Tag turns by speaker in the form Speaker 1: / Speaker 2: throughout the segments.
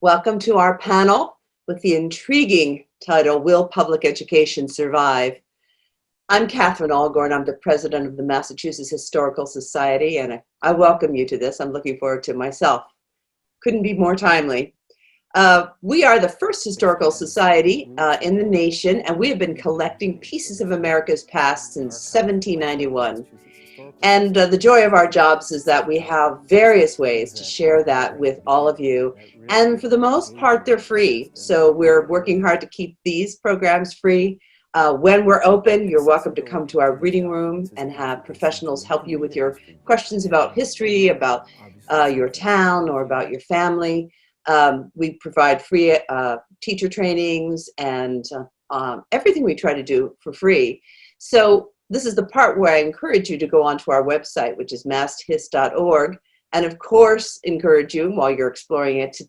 Speaker 1: Welcome to our panel with the intriguing title, Will Public Education Survive? I'm Katherine Allgorn. I'm the president of the Massachusetts Historical Society, and I welcome you to this. I'm looking forward to myself. Couldn't be more timely. We are the first historical society in the nation, and we have been collecting pieces of America's past since 1791. And the joy of our jobs is that we have various ways to share that with all of you. And for the most part, they're free. So we're working hard to keep these programs free. When we're open, you're welcome to come to our reading room and have professionals help you with your questions about history, about your town, or about your family. We provide free teacher trainings and everything we try to do for free. So this is the part where I encourage you to go onto our website, which is masthis.org, and of course encourage you, while you're exploring it, to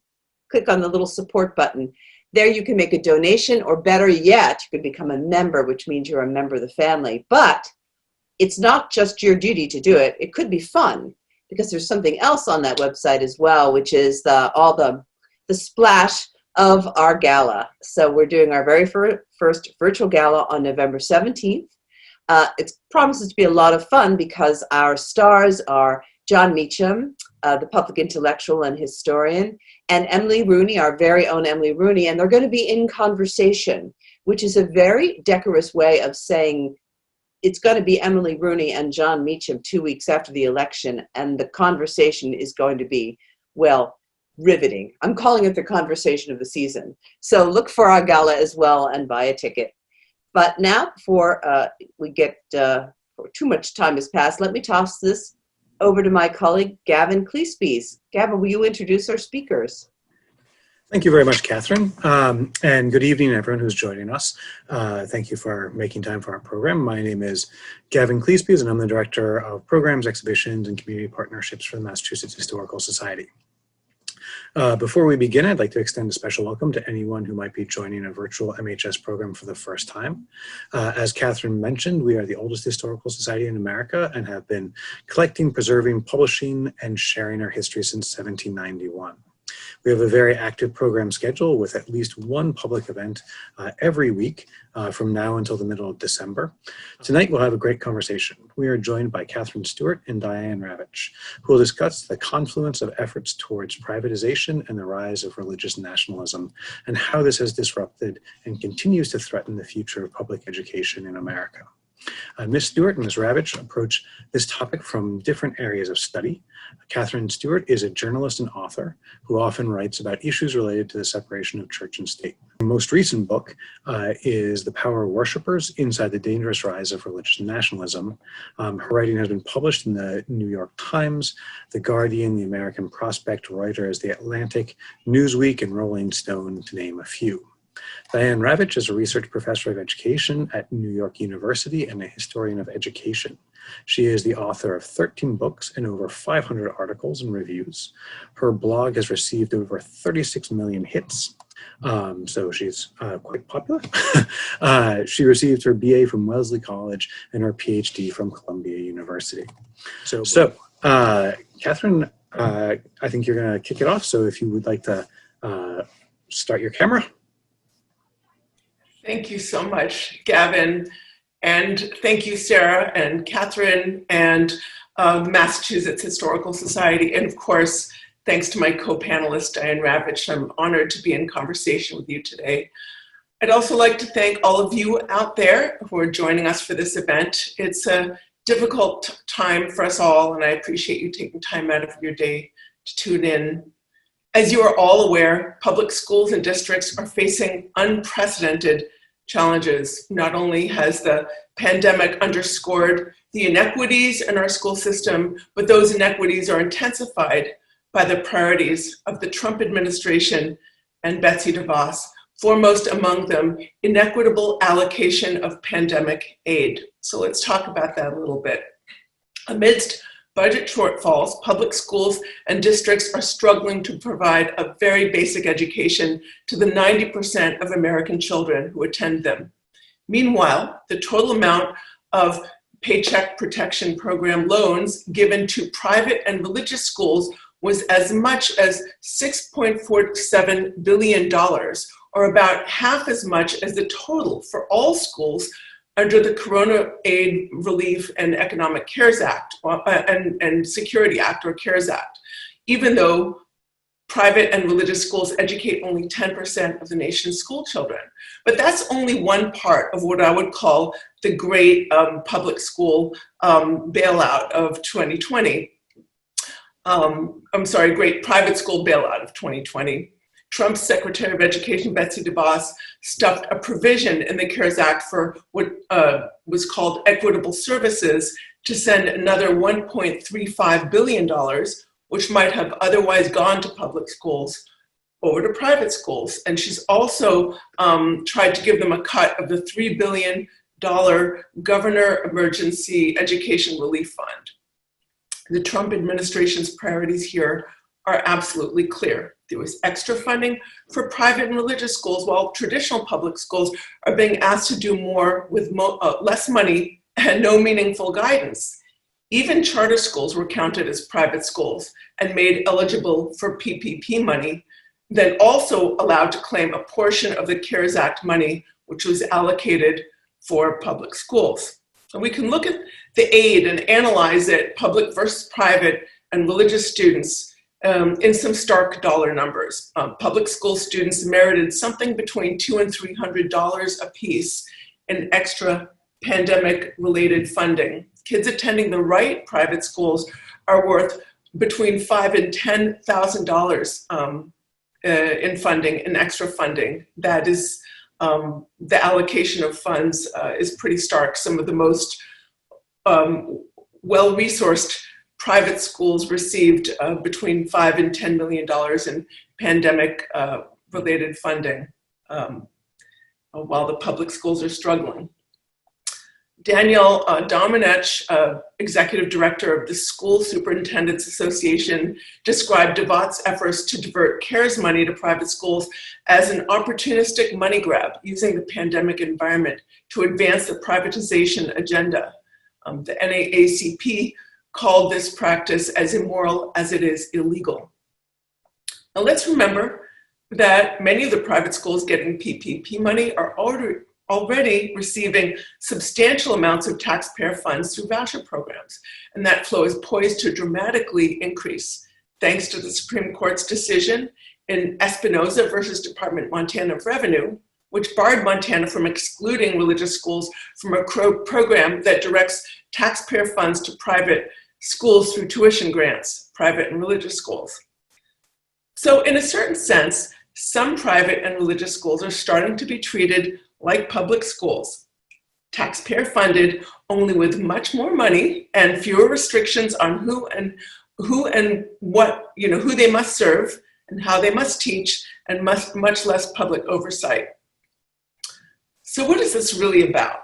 Speaker 1: click on the little support button. There you can make a donation, or better yet, you can become a member, which means you're a member of the family. But it's not just your duty to do it. It could be fun, because there's something else on that website as well, which is all the splash of our gala. So we're doing our very first virtual gala on November 17th. It promises to be a lot of fun because our stars are John Meacham, the public intellectual and historian, and Emily Rooney, our very own Emily Rooney, and they're going to be in conversation, which is a very decorous way of saying it's going to be Emily Rooney and John Meacham 2 weeks after the election, and the conversation is going to be, well, riveting. I'm calling it the conversation of the season. So look for our gala as well and buy a ticket. But now, before we get too much time has passed, let me toss this over to my colleague, Gavin Cleespies. Gavin, will you introduce our speakers?
Speaker 2: Thank you very much, Katherine. And good evening, everyone who's joining us. Thank you for making time for our program. My name is Gavin Cleespies, and I'm the Director of Programs, Exhibitions, and Community Partnerships for the Massachusetts Historical Society. Before we begin, I'd like to extend a special welcome to anyone who might be joining a virtual MHS program for the first time. As Katherine mentioned, we are the oldest historical society in America and have been collecting, preserving, publishing, and sharing our history since 1791. We have a very active program schedule with at least one public event every week from now until the middle of December. Tonight we'll have a great conversation. We are joined by Katherine Stewart and Diane Ravitch, who will discuss the confluence of efforts towards privatization and the rise of religious nationalism, and how this has disrupted and continues to threaten the future of public education in America. Ms. Stewart and Ms. Ravitch approach this topic from different areas of study. Katherine Stewart is a journalist and author who often writes about issues related to the separation of church and state. Her most recent book is The Power of Worshippers: Inside the Dangerous Rise of Religious Nationalism. Her writing has been published in the New York Times, The Guardian, The American Prospect, Reuters, The Atlantic, Newsweek, and Rolling Stone, to name a few. Diane Ravitch is a research professor of education at New York University and a historian of education. She is the author of 13 books and over 500 articles and reviews. Her blog has received over 36 million hits, so she's quite popular. She received her BA from Wellesley College and her PhD from Columbia University. So Katherine, I think you're going to kick it off, so if you would like to start your camera.
Speaker 3: Thank you so much, Gavin, and thank you, Sarah and Katherine and the Massachusetts Historical Society, and of course, thanks to my co-panelist, Diane Ravitch. I'm honored to be in conversation with you today. I'd also like to thank all of you out there who are joining us for this event. It's a difficult time for us all, and I appreciate you taking time out of your day to tune in. As you are all aware, public schools and districts are facing unprecedented challenges. Not only has the pandemic underscored the inequities in our school system, but those inequities are intensified by the priorities of the Trump administration and Betsy DeVos, foremost among them, inequitable allocation of pandemic aid. So let's talk about that a little bit. Amidst budget shortfalls, public schools and districts are struggling to provide a very basic education to the 90% of American children who attend them. Meanwhile, the total amount of Paycheck Protection Program loans given to private and religious schools was as much as $6.47 billion, or about half as much as the total for all schools under the Corona Aid, Relief, and Economic CARES Act, and Security Act, or CARES Act, even though private and religious schools educate only 10% of the nation's school children. But that's only one part of what I would call the great public school bailout of 2020. Great private school bailout of 2020. Trump's Secretary of Education, Betsy DeVos, stuffed a provision in the CARES Act for what was called equitable services to send another $1.35 billion, which might have otherwise gone to public schools, over to private schools. And she's also tried to give them a cut of the $3 billion Governor Emergency Education Relief Fund. The Trump administration's priorities here are absolutely clear. There was extra funding for private and religious schools, while traditional public schools are being asked to do more with less money and no meaningful guidance. Even charter schools were counted as private schools and made eligible for PPP money, then also allowed to claim a portion of the CARES Act money, which was allocated for public schools. And we can look at the aid and analyze it, public versus private and religious students, in some stark dollar numbers. Public school students merited something between $200 and $300 apiece in extra pandemic-related funding. Kids attending the right private schools are worth between $5,000 and $10,000 in funding, in extra funding. That is, the allocation of funds is pretty stark. Some of the most well-resourced private schools received between $5 and $10 million in pandemic-related funding, while the public schools are struggling. Danielle Domenech, executive director of the School Superintendents Association, described DeVos' efforts to divert CARES money to private schools as an opportunistic money grab using the pandemic environment to advance the privatization agenda. The NAACP called this practice as immoral as it is illegal. Now let's remember that many of the private schools getting PPP money are already receiving substantial amounts of taxpayer funds through voucher programs, and that flow is poised to dramatically increase thanks to the Supreme Court's decision in Espinoza versus Department Montana of Revenue, which barred Montana from excluding religious schools from a program that directs taxpayer funds to private schools through tuition grants, private and religious schools. So in a certain sense, some private and religious schools are starting to be treated like public schools, taxpayer funded, only with much more money and fewer restrictions on who and what, who they must serve and how they must teach, and much less public oversight. So what is this really about?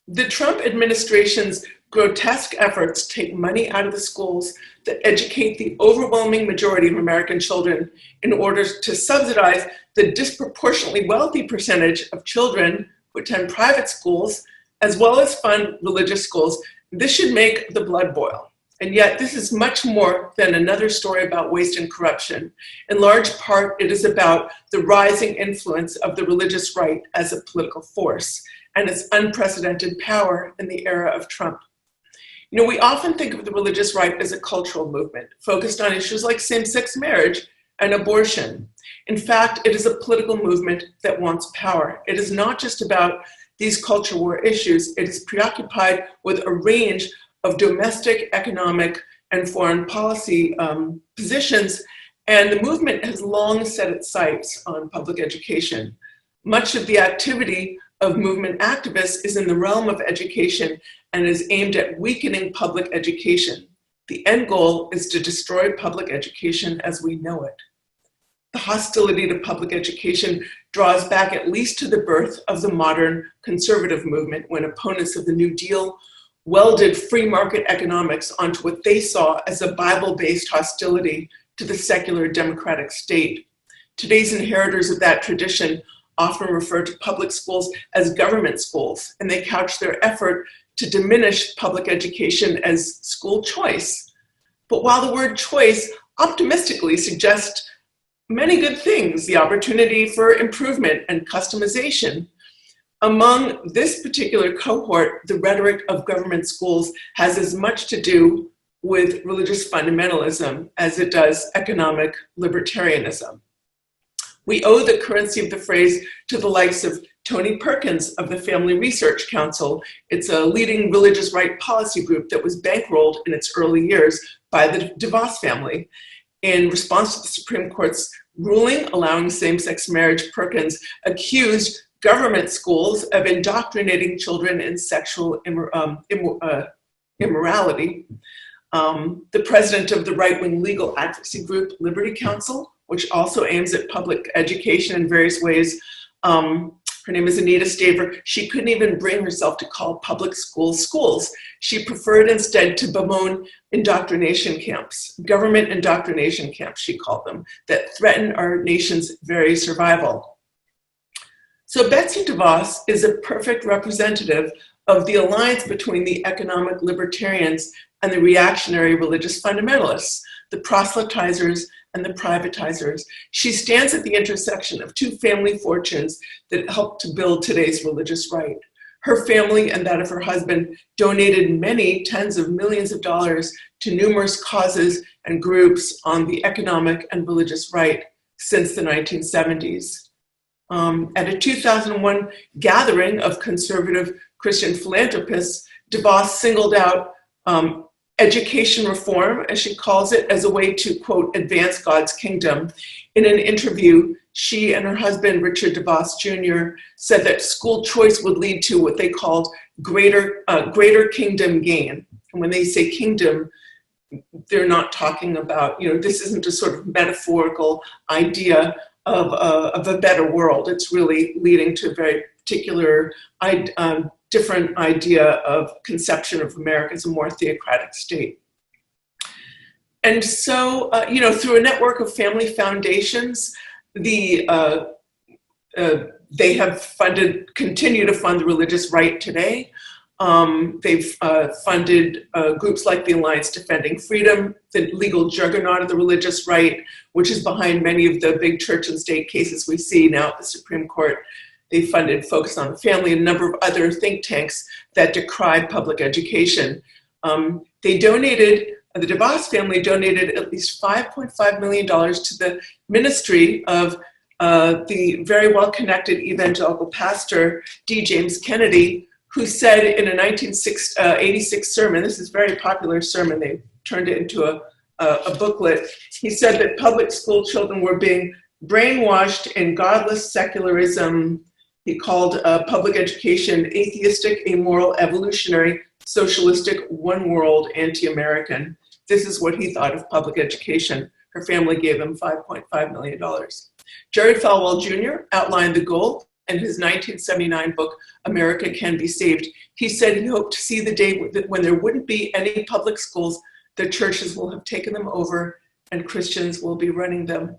Speaker 3: The Trump administration's grotesque efforts to take money out of the schools that educate the overwhelming majority of American children in order to subsidize the disproportionately wealthy percentage of children who attend private schools, as well as fund religious schools. This should make the blood boil. And yet this is much more than another story about waste and corruption. In large part, it is about the rising influence of the religious right as a political force and its unprecedented power in the era of Trump. We often think of the religious right as a cultural movement focused on issues like same-sex marriage and abortion. In fact, it is a political movement that wants power. It is not just about these culture war issues. It is preoccupied with a range of domestic, economic, and foreign policy positions, and the movement has long set its sights on public education. Much of the activity of movement activists is in the realm of education and is aimed at weakening public education. The end goal is to destroy public education as we know it. The hostility to public education draws back at least to the birth of the modern conservative movement, when opponents of the New Deal welded free market economics onto what they saw as a Bible-based hostility to the secular democratic state. Today's inheritors of that tradition often refer to public schools as government schools, and they couch their effort to diminish public education as school choice. But while the word choice optimistically suggest many good things, the opportunity for improvement and customization. Among this particular cohort, the rhetoric of government schools has as much to do with religious fundamentalism as it does economic libertarianism. We owe the currency of the phrase to the likes of Tony Perkins of the Family Research Council. It's a leading religious right policy group that was bankrolled in its early years by the DeVos family. In response to the Supreme Court's ruling allowing same-sex marriage, Perkins accused government schools of indoctrinating children in sexual immorality. The president of the right-wing legal advocacy group Liberty Counsel, which also aims at public education in various ways. Her name is Anita Staver. She couldn't even bring herself to call public schools schools. She preferred instead to bemoan indoctrination camps, government indoctrination camps, she called them, that threaten our nation's very survival. So Betsy DeVos is a perfect representative of the alliance between the economic libertarians and the reactionary religious fundamentalists, the proselytizers and the privatizers. She stands at the intersection of two family fortunes that helped to build today's religious right. Her family and that of her husband donated many tens of millions of dollars to numerous causes and groups on the economic and religious right since the 1970s. At a 2001 gathering of conservative Christian philanthropists, DeVos singled out education reform, as she calls it, as a way to, quote, advance God's kingdom. In an interview, she and her husband, Richard DeVos Jr., said that school choice would lead to what they called greater kingdom gain. And when they say kingdom, they're not talking about, this isn't a sort of metaphorical idea of a better world. It's really leading to a very particular different idea of conception of America as a more theocratic state. And so, through a network of family foundations, they have continue to fund the religious right today. They've funded groups like the Alliance Defending Freedom, the legal juggernaut of the religious right, which is behind many of the big church and state cases we see now at the Supreme Court. They funded Focus on the Family and a number of other think tanks that decry public education. The DeVos family donated at least $5.5 million to the ministry of the very well-connected evangelical pastor, D. James Kennedy, who said in a 1986 sermon, this is a very popular sermon, they turned it into a booklet, he said that public school children were being brainwashed in godless secularism. He called public education atheistic, amoral, evolutionary, socialistic, one world, anti-American. This is what he thought of public education. Her family gave him $5.5 million. Jerry Falwell Jr. outlined the goal in his 1979 book, America Can Be Saved. He said he hoped to see the day when there wouldn't be any public schools, the churches will have taken them over and Christians will be running them.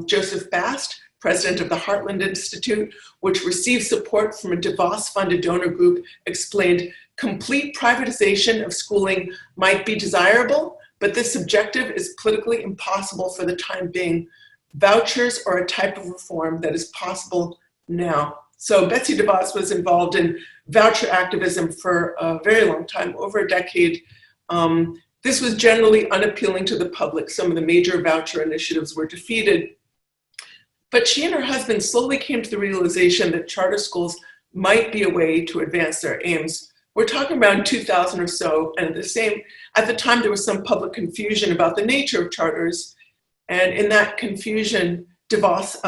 Speaker 3: Joseph Bast, president of the Heartland Institute, which received support from a DeVos-funded donor group, explained complete privatization of schooling might be desirable, but this objective is politically impossible for the time being. Vouchers are a type of reform that is possible now. So Betsy DeVos was involved in voucher activism for a very long time, over a decade. This was generally unappealing to the public. Some of the major voucher initiatives were defeated. But she and her husband slowly came to the realization that charter schools might be a way to advance their aims. We're talking around 2000 or so, and at the time there was some public confusion about the nature of charters. And in that confusion, DeVos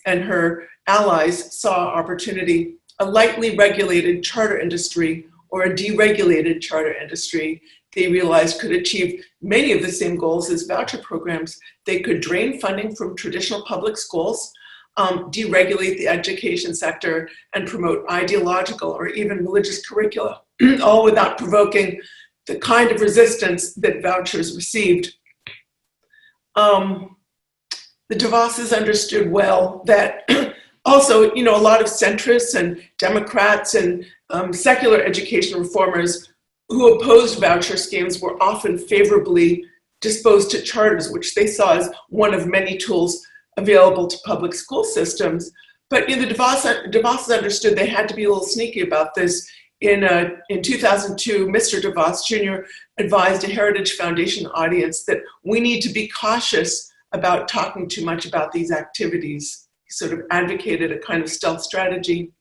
Speaker 3: and her allies saw opportunity. A lightly regulated charter industry or a deregulated charter industry, they realized could achieve many of the same goals as voucher programs. They could drain funding from traditional public schools, deregulate the education sector, and promote ideological or even religious curricula, all without provoking the kind of resistance that vouchers received. The DeVos's understood well that also, a lot of centrists and Democrats and secular education reformers who opposed voucher schemes were often favorably disposed to charters, which they saw as one of many tools available to public school systems. But the DeVosses understood they had to be a little sneaky about this. In 2002, Mr. DeVos Jr. advised a Heritage Foundation audience that we need to be cautious about talking too much about these activities. He sort of advocated a kind of stealth strategy.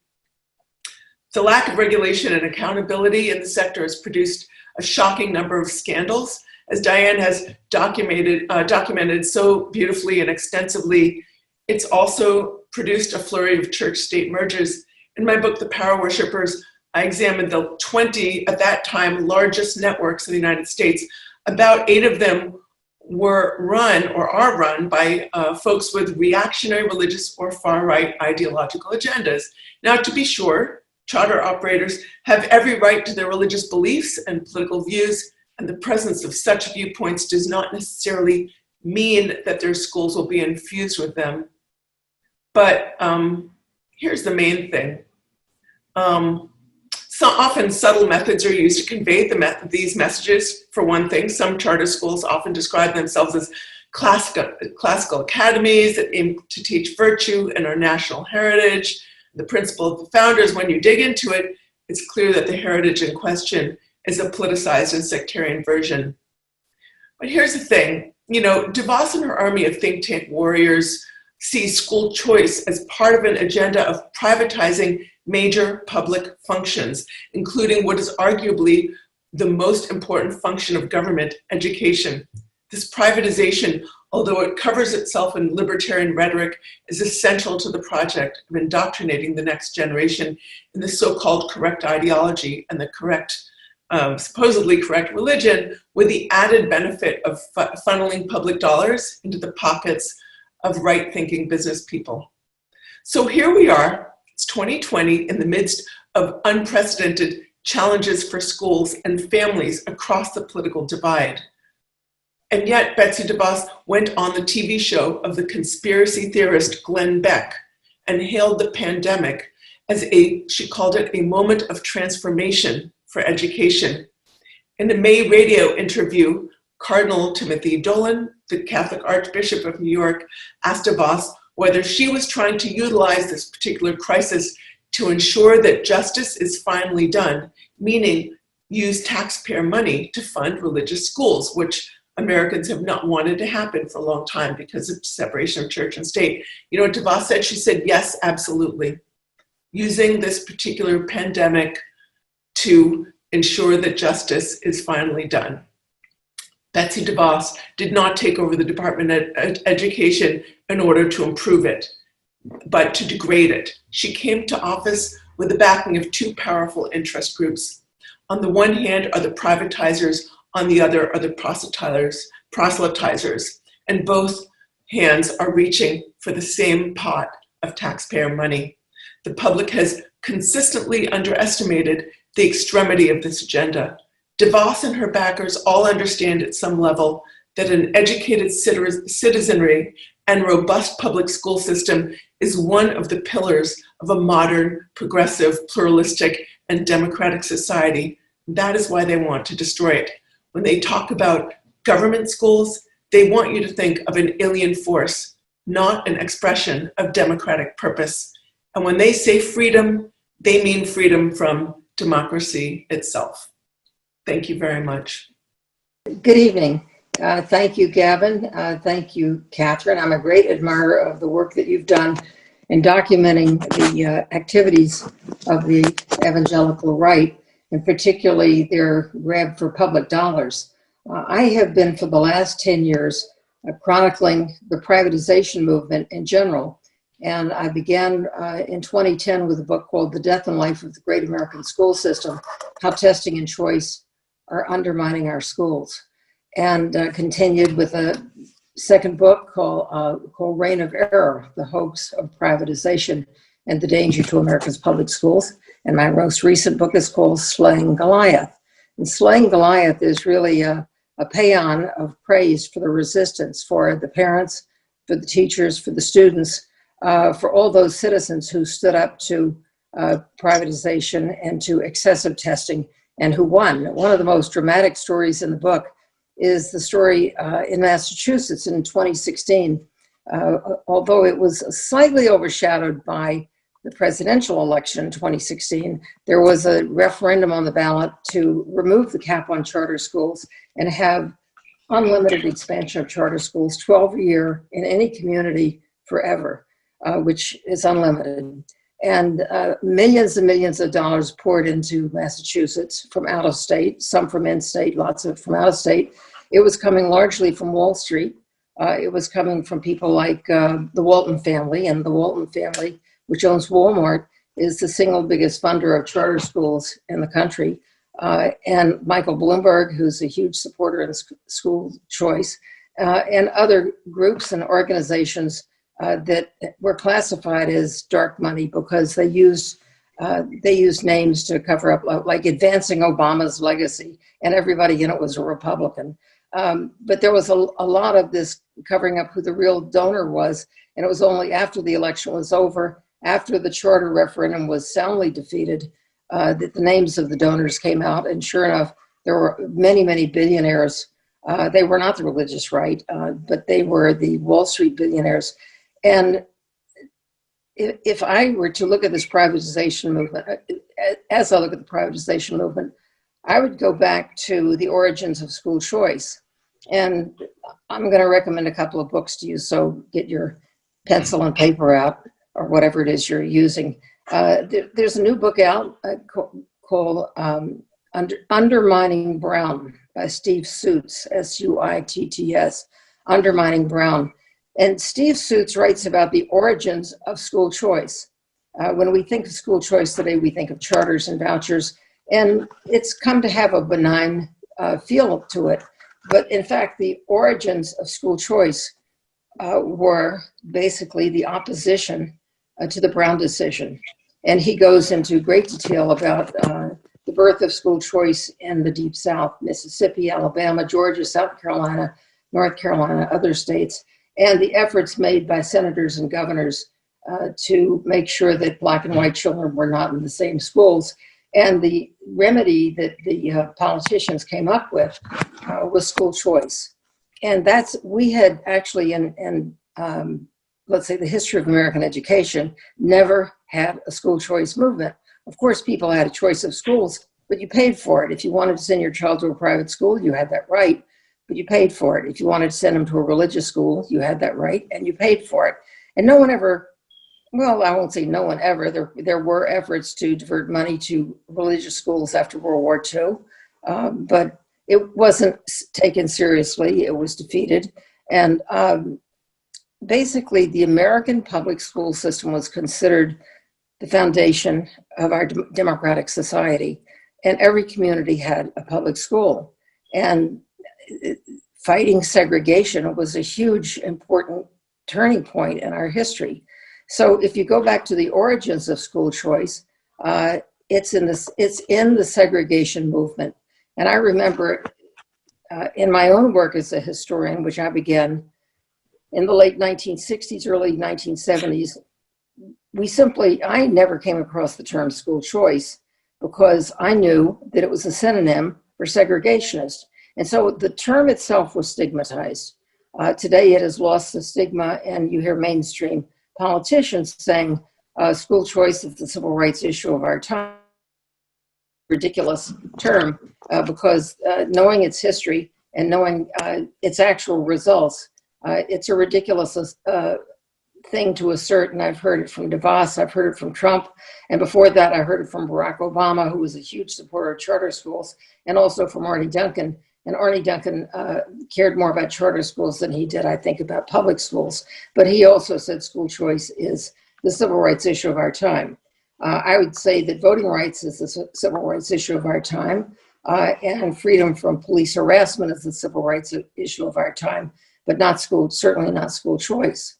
Speaker 3: The lack of regulation and accountability in the sector has produced a shocking number of scandals, as Diane has documented so beautifully and extensively. It's also produced a flurry of church-state mergers. In my book, The Power Worshippers, I examined the 20, at that time, largest networks in the United States. About 8 of them were run or are run by folks with reactionary religious or far-right ideological agendas. Now, to be sure, charter operators have every right to their religious beliefs and political views, and the presence of such viewpoints does not necessarily mean that their schools will be infused with them. But here's the main thing. So often subtle methods are used to convey these messages. For one thing, some charter schools often describe themselves as classical academies that aim to teach virtue and our national heritage. The principle of the founders, when you dig into it, it's clear that the heritage in question is a politicized and sectarian version. But here's the thing, DeVos and her army of think tank warriors see school choice as part of an agenda of privatizing major public functions, including what is arguably the most important function of government, education. This privatization, although it covers itself in libertarian rhetoric, is essential to the project of indoctrinating the next generation in the so-called correct ideology and the correct, supposedly correct religion, with the added benefit of funneling public dollars into the pockets of right-thinking business people. So here we are, it's 2020, in the midst of unprecedented challenges for schools and families across the political divide. And yet Betsy DeVos went on the TV show of the conspiracy theorist Glenn Beck and hailed the pandemic as she called it a moment of transformation for education. In a May radio interview, Cardinal Timothy Dolan, the Catholic Archbishop of New York, asked DeVos whether she was trying to utilize this particular crisis to ensure that justice is finally done, meaning use taxpayer money to fund religious schools, which Americans have not wanted to happen for a long time because of separation of church and state. You know what DeVos said? She said, yes, absolutely. Using this particular pandemic to ensure that justice is finally done. Betsy DeVos did not take over the Department of Education in order to improve it, but to degrade it. She came to office with the backing of 2 powerful interest groups. On the one hand are the privatizers, on the other are the proselytizers, and both hands are reaching for the same pot of taxpayer money. The public has consistently underestimated the extremity of this agenda. DeVos and her backers all understand at some level that an educated citizenry and robust public school system is one of the pillars of a modern, progressive, pluralistic, and democratic society. That is why they want to destroy it. When they talk about government schools, they want you to think of an alien force, not an expression of democratic purpose. And when they say freedom, they mean freedom from democracy itself. Thank you very much.
Speaker 4: Good evening. Thank you, Gavin. Thank you, Katherine. I'm a great admirer of the work that you've done in documenting the activities of the evangelical right, and particularly their grab for public dollars. I have been for the last 10 years chronicling the privatization movement in general. And I began in 2010 with a book called The Death and Life of the Great American School System, How Testing and Choice Are Undermining Our Schools, and continued with a second book called Reign of Error, The Hoax of Privatization and the Danger to America's Public Schools. And my most recent book is called Slaying Goliath. And Slaying Goliath is really a paean of praise for the resistance, for the parents, for the teachers, for the students, for all those citizens who stood up to privatization and to excessive testing and who won. One of the most dramatic stories in the book is the story in Massachusetts in 2016. Although it was slightly overshadowed by the presidential election in 2016, there was a referendum on the ballot to remove the cap on charter schools and have unlimited expansion of charter schools, 12 a year in any community forever, which is unlimited. And millions and millions of dollars poured into Massachusetts from out of state, some from in-state, lots of from out of state. It was coming largely from Wall Street. It was coming from people like the Walton family, and the Walton family, which owns Walmart, is the single biggest funder of charter schools in the country. And Michael Bloomberg, who's a huge supporter of school choice, and other groups and organizations that were classified as dark money because they used names to cover up, like Advancing Obama's Legacy, and everybody in it was a Republican. But there was a lot of this covering up who the real donor was, and it was only after the election was over, after the charter referendum was soundly defeated, that the names of the donors came out. And sure enough, there were many, many billionaires. They were not the religious right, but they were the Wall Street billionaires. And if I were to look at this privatization movement, as I look at the privatization movement, I would go back to the origins of school choice. And I'm going to recommend a couple of books to you, so get your pencil and paper out, or whatever it is you're using. There's a new book out called Undermining Brown by Steve Suits, S-U-I-T-T-S, Undermining Brown. And Steve Suits writes about the origins of school choice. When we think of school choice today, we think of charters and vouchers, and it's come to have a benign feel to it. But in fact, the origins of school choice were basically the opposition to the Brown decision. And he goes into great detail about the birth of school choice in the Deep South, Mississippi, Alabama, Georgia, South Carolina, North Carolina, other states, and the efforts made by senators and governors to make sure that Black and white children were not in the same schools. And the remedy that the politicians came up with was school choice. And we had actually, in let's say, the history of American education, never had a school choice movement. Of course, people had a choice of schools, but you paid for it. If you wanted to send your child to a private school, you had that right, but you paid for it. If you wanted to send them to a religious school, you had that right, and you paid for it. And no one ever, well, I won't say no one ever, there were efforts to divert money to religious schools after World War II, but it wasn't taken seriously. It was defeated. And basically, the American public school system was considered the foundation of our democratic society. And every community had a public school. And fighting segregation was a huge, important turning point in our history. So if you go back to the origins of school choice, it's in the segregation movement. And I remember in my own work as a historian, which I began in the late 1960s, early 1970s, I never came across the term school choice because I knew that it was a synonym for segregationist. And so the term itself was stigmatized. Today it has lost the stigma, and you hear mainstream politicians saying school choice is the civil rights issue of our time. Ridiculous term because knowing its history and knowing its actual results, it's a ridiculous thing to assert. And I've heard it from DeVos, I've heard it from Trump, and before that I heard it from Barack Obama, who was a huge supporter of charter schools, and also from Arne Duncan. And Arne Duncan cared more about charter schools than he did, I think, about public schools. But he also said school choice is the civil rights issue of our time. I would say that voting rights is the civil rights issue of our time, and freedom from police harassment is the civil rights issue of our time, but not school, certainly not school choice.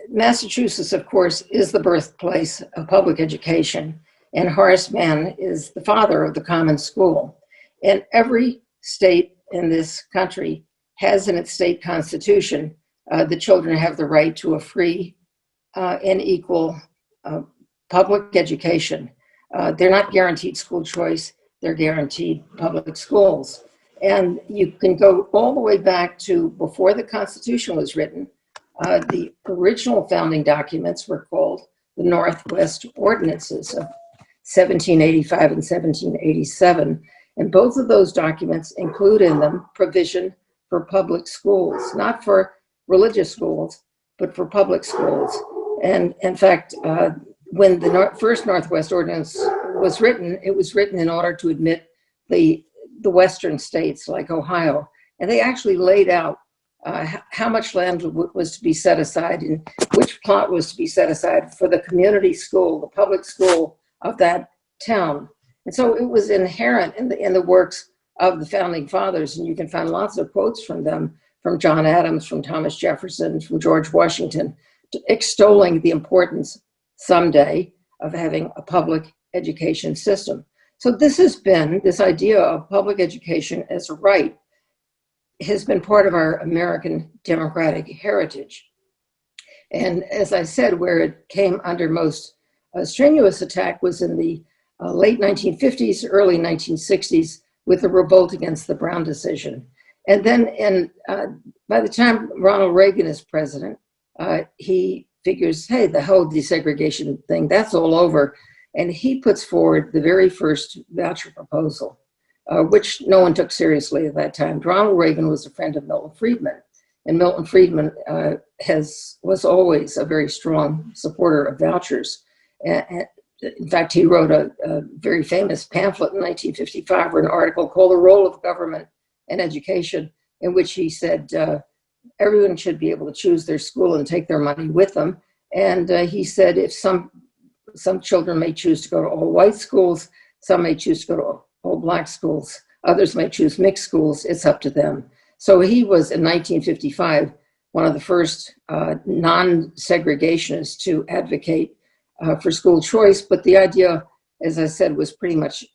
Speaker 4: Massachusetts, of course, is the birthplace of public education, and Horace Mann is the father of the common school. And every state in this country has in its state constitution that children have the right to a free and equal public education. They're not guaranteed school choice, they're guaranteed public schools. And you can go all the way back to before the Constitution was written. The original founding documents were called the Northwest Ordinances of 1785 and 1787. And both of those documents include in them provision for public schools, not for religious schools, but for public schools. And in fact, when the first Northwest Ordinance was written, it was written in order to admit the Western states like Ohio. And they actually laid out how much land was to be set aside and which plot was to be set aside for the community school, the public school of that town. And so it was inherent in the works of the founding fathers, and you can find lots of quotes from them, from John Adams, from Thomas Jefferson, from George Washington, extolling the importance someday of having a public education system. So this idea of public education as a right has been part of our American democratic heritage. And as I said, where it came under most strenuous attack was in the late 1950s, early 1960s, with the revolt against the Brown decision. And then by the time Ronald Reagan is president, he figures, hey, the whole desegregation thing, that's all over. And he puts forward the very first voucher proposal, which no one took seriously at that time. Ronald Reagan was a friend of Milton Friedman, and Milton Friedman was always a very strong supporter of vouchers. In fact, he wrote a very famous pamphlet in 1955, or an article called "The Role of Government in Education," in which he said everyone should be able to choose their school and take their money with them. And he said if some children may choose to go to all white schools, some may choose to go to all black schools, others may choose mixed schools, it's up to them. So he was, in 1955, one of the first non-segregationists to advocate for school choice, but the idea, as I said, was pretty much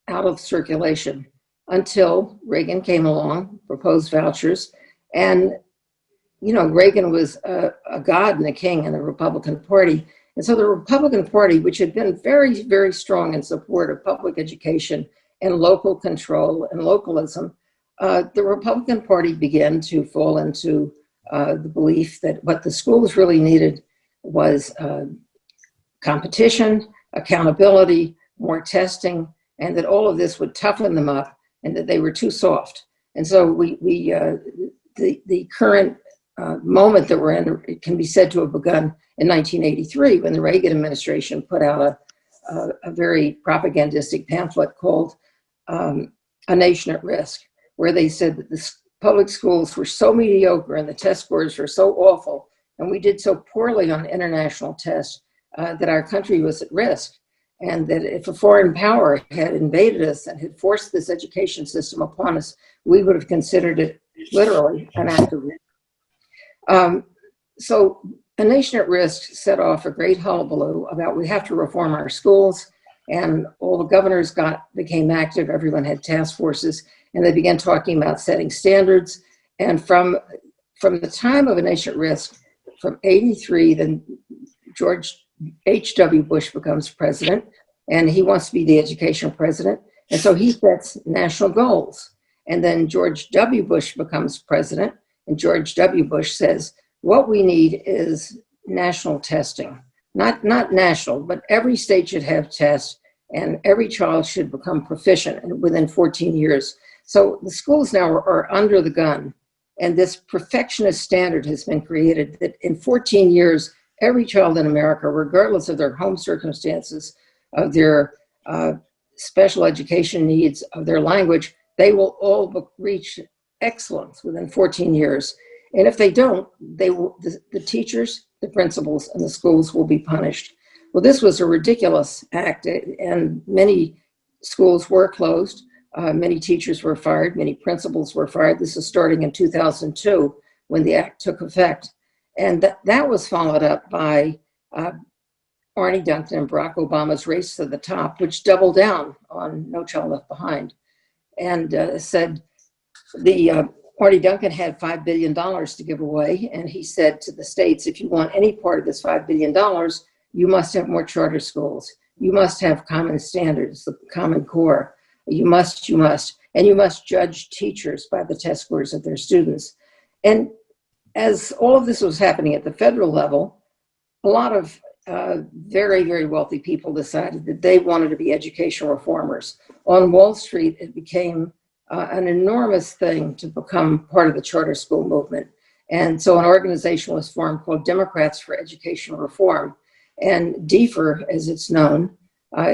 Speaker 4: out of circulation until Reagan came along, proposed vouchers, and Reagan was a god and a king in the Republican Party. And so the Republican Party, which had been very, very strong in support of public education and local control and localism, the Republican Party began to fall into the belief that what the schools really needed was competition, accountability, more testing, and that all of this would toughen them up and that they were too soft. And so the current moment that we're in, it can be said to have begun in 1983 when the Reagan administration put out a very propagandistic pamphlet called A Nation at Risk, where they said that the public schools were so mediocre and the test scores were so awful, and we did so poorly on international tests that our country was at risk, and that if a foreign power had invaded us and had forced this education system upon us, we would have considered it literally an act of war. So A Nation at Risk set off a great hullabaloo about we have to reform our schools, and all the governors became active, everyone had task forces, and they began talking about setting standards. And from the time of A Nation at Risk, from 83, then George H.W. Bush becomes president, and he wants to be the education president. And so he sets national goals. And then George W. Bush becomes president, and George W. Bush says, what we need is national testing. Not national, but every state should have tests, and every child should become proficient within 14 years. So the schools now are under the gun, and this perfectionist standard has been created that in 14 years, every child in America, regardless of their home circumstances, of their special education needs, of their language, they will all reach excellence within 14 years. And if they don't, the teachers, the principals, and the schools will be punished. Well, this was a ridiculous act, and many schools were closed. Many teachers were fired. Many principals were fired. This is starting in 2002 when the act took effect. And that was followed up by Arne Duncan and Barack Obama's Race to the Top, which doubled down on No Child Left Behind, and said Arne Duncan had $5 billion to give away, and he said to the states, if you want any part of this $5 billion, you must have more charter schools. You must have common standards, the Common Core. You must. And you must judge teachers by the test scores of their students. And as all of this was happening at the federal level, a lot of very, very wealthy people decided that they wanted to be education reformers. On Wall Street, it became an enormous thing to become part of the charter school movement. And so an organization was formed called Democrats for Education Reform. And DFER, as it's known,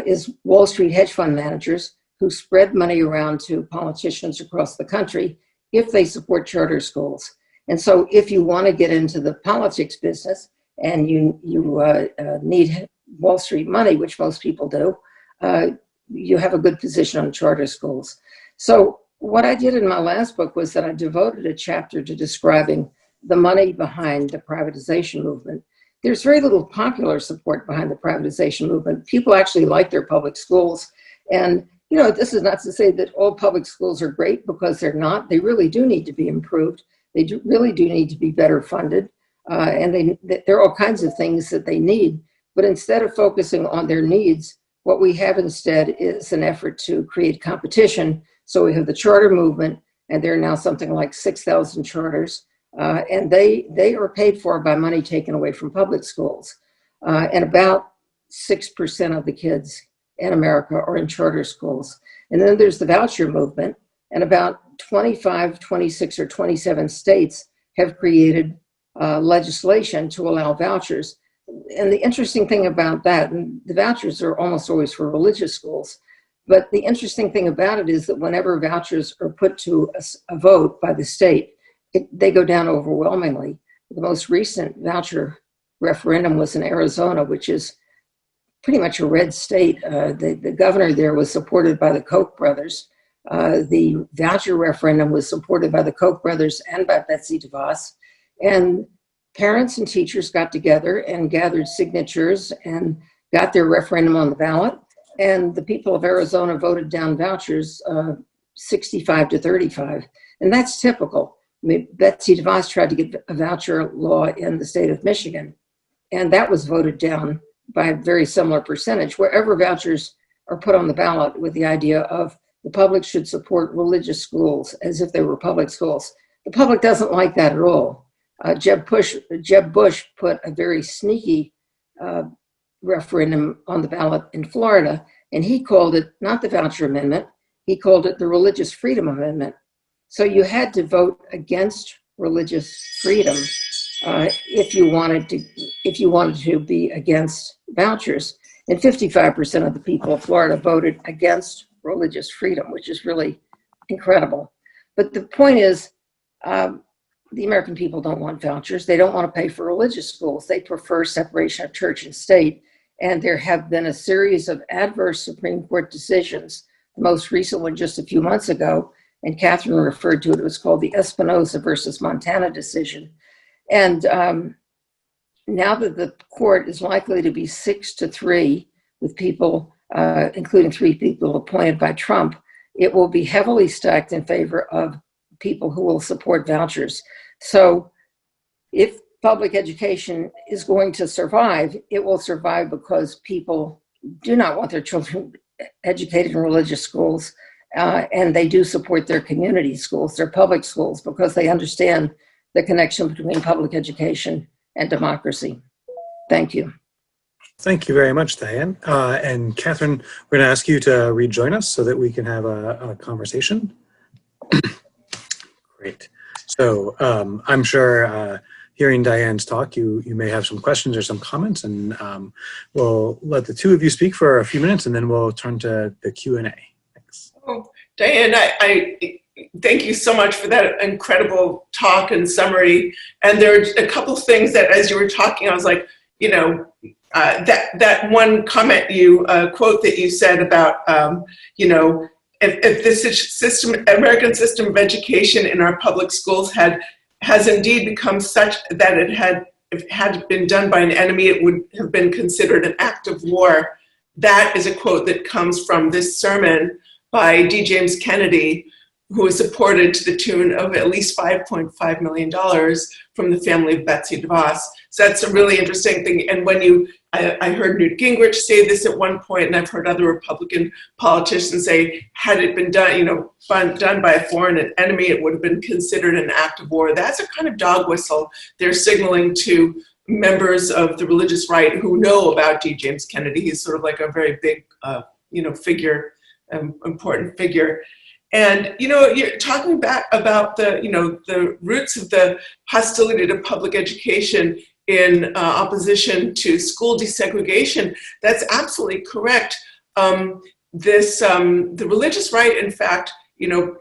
Speaker 4: is Wall Street hedge fund managers who spread money around to politicians across the country if they support charter schools. And so if you want to get into the politics business and you need Wall Street money, which most people do, you have a good position on charter schools. So what I did in my last book was that I devoted a chapter to describing the money behind the privatization movement. There's very little popular support behind the privatization movement. People actually like their public schools. And, you know, this is not to say that all public schools are great, because they're not. They really do need to be improved. They really do need to be better funded. And there are all kinds of things that they need. But instead of focusing on their needs, what we have instead is an effort to create competition. So we have the charter movement, and there are now something like 6,000 charters. And they are paid for by money taken away from public schools. And about 6% of the kids in America are in charter schools. And then there's the voucher movement, and about 25, 26, or 27 states have created legislation to allow vouchers. And the interesting thing about that, and the vouchers are almost always for religious schools, but the interesting thing about it is that whenever vouchers are put to a vote by the state, they go down overwhelmingly. The most recent voucher referendum was in Arizona, which is pretty much a red state. The governor there was supported by the Koch brothers. The voucher referendum was supported by the Koch brothers and by Betsy DeVos. And parents and teachers got together and gathered signatures and got their referendum on the ballot. And the people of Arizona voted down vouchers 65 to 35. And that's typical. I mean, Betsy DeVos tried to get a voucher law in the state of Michigan, and that was voted down by a very similar percentage. Wherever vouchers are put on the ballot with the idea of the public should support religious schools as if they were public schools, the public doesn't like that at all. Jeb Bush put a very sneaky referendum on the ballot in Florida, and he called it not the voucher amendment, he called it the Religious Freedom Amendment. So you had to vote against religious freedom if you wanted to be against vouchers. And 55% of the people of Florida voted against religious freedom, which is really incredible. But the point is, the American people don't want vouchers. They don't want to pay for religious schools. They prefer separation of church and state. And there have been a series of adverse Supreme Court decisions, the most recent one just a few months ago, and Katherine referred to it. It was called the Espinoza versus Montana decision. And now that the court is likely to be 6-3 with people, including 3 people appointed by Trump, it will be heavily stacked in favor of people who will support vouchers. So if public education is going to survive, it will survive because people do not want their children educated in religious schools. And they do support their community schools, their public schools, because they understand the connection between public education and democracy. Thank you.
Speaker 2: Thank you very much, Diane. And Katherine, we're going to ask you to rejoin us so that we can have a conversation. Great. So I'm sure hearing Diane's talk, you may have some questions or some comments, and we'll let the two of you speak for a few minutes, and then we'll turn to the Q&A.
Speaker 3: Oh, Diane, I thank you so much for that incredible talk and summary. And there are a couple things that, as you were talking, I was like, you know, that one comment quote that you said about, you know, if this American system of education in our public schools has indeed become such that if it had been done by an enemy, it would have been considered an act of war. That is a quote that comes from this sermon by D. James Kennedy, who was supported to the tune of at least $5.5 million from the family of Betsy DeVos. So that's a really interesting thing. And when I heard Newt Gingrich say this at one point, and I've heard other Republican politicians say, had it been done, done by a foreign enemy, it would have been considered an act of war. That's a kind of dog whistle they're signaling to members of the religious right who know about D. James Kennedy. He's sort of like a very big, figure, important figure. And, you're talking back about the roots of the hostility to public education in opposition to school desegregation. That's absolutely correct. The religious right, in fact,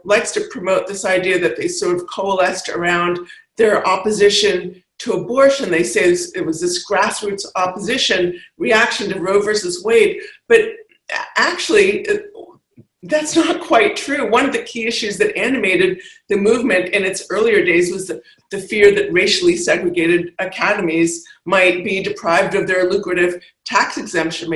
Speaker 3: likes to promote this idea that they sort of coalesced around their opposition to abortion. They say it was this grassroots opposition reaction to Roe versus Wade, but actually, that's not quite true. One of the key issues that animated the movement in its earlier days was the fear that racially segregated academies might be deprived of their lucrative tax exemption.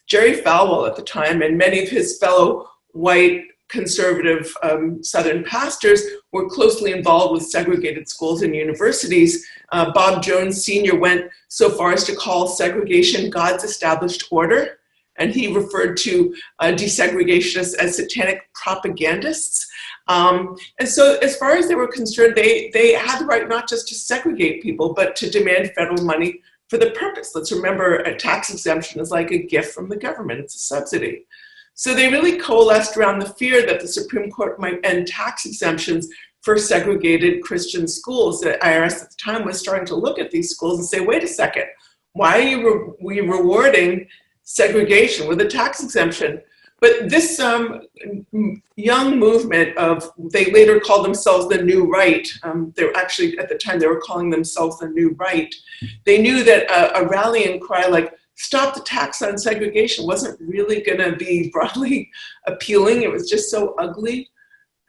Speaker 3: Jerry Falwell at the time and many of his fellow white conservative Southern pastors were closely involved with segregated schools and universities. Bob Jones Sr. went so far as to call segregation God's established order. And he referred to desegregationists as satanic propagandists. And so as far as they were concerned, they had the right not just to segregate people, but to demand federal money for the purpose. Let's remember a tax exemption is like a gift from the government. It's a subsidy. So they really coalesced around the fear that the Supreme Court might end tax exemptions for segregated Christian schools. The IRS at the time was starting to look at these schools and say, wait a second, why are we rewarding segregation with a tax exemption? But this young movement they later called themselves the New Right. They were actually, at the time, they were calling themselves the New Right. They knew that a rallying cry like, stop the tax on segregation wasn't really gonna be broadly appealing. It was just so ugly.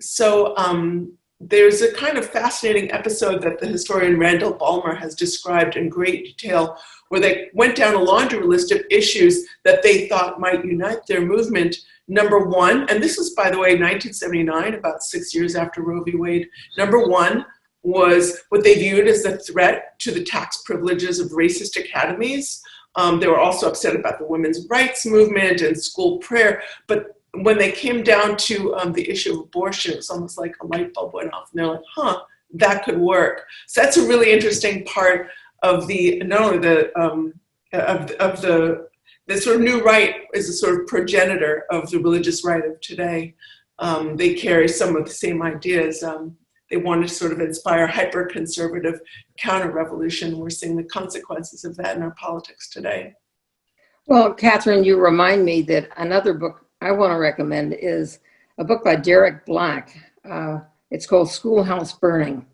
Speaker 3: So there's a kind of fascinating episode that the historian Randall Ballmer has described in great detail, where they went down a laundry list of issues that they thought might unite their movement. Number one, and this was, by the way, 1979, about 6 years after Roe v. Wade. Number one was what they viewed as a threat to the tax privileges of racist academies. They were also upset about the women's rights movement and school prayer. But when they came down to the issue of abortion, it was almost like a light bulb went off. And they're like, that could work. So that's a really interesting part of not only the sort of New Right is a sort of progenitor of the religious right of today. They carry some of the same ideas. They wanted to sort of inspire hyper-conservative counter-revolution. We're seeing the consequences of that in our politics today.
Speaker 4: Well, Katherine, you remind me that another book I want to recommend is a book by Derek Black. It's called Schoolhouse Burning.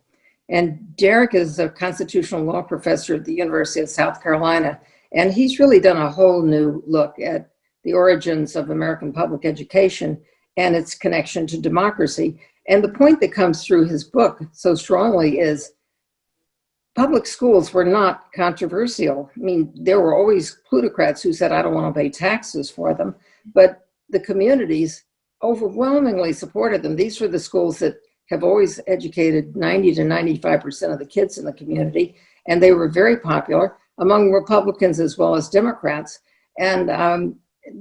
Speaker 4: And Derek is a constitutional law professor at the University of South Carolina. And he's really done a whole new look at the origins of American public education and its connection to democracy. And the point that comes through his book so strongly is public schools were not controversial. I mean, there were always plutocrats who said, I don't want to pay taxes for them. But the communities overwhelmingly supported them. These were the schools that have always educated 90 to 95% of the kids in the community. And they were very popular among Republicans as well as Democrats. And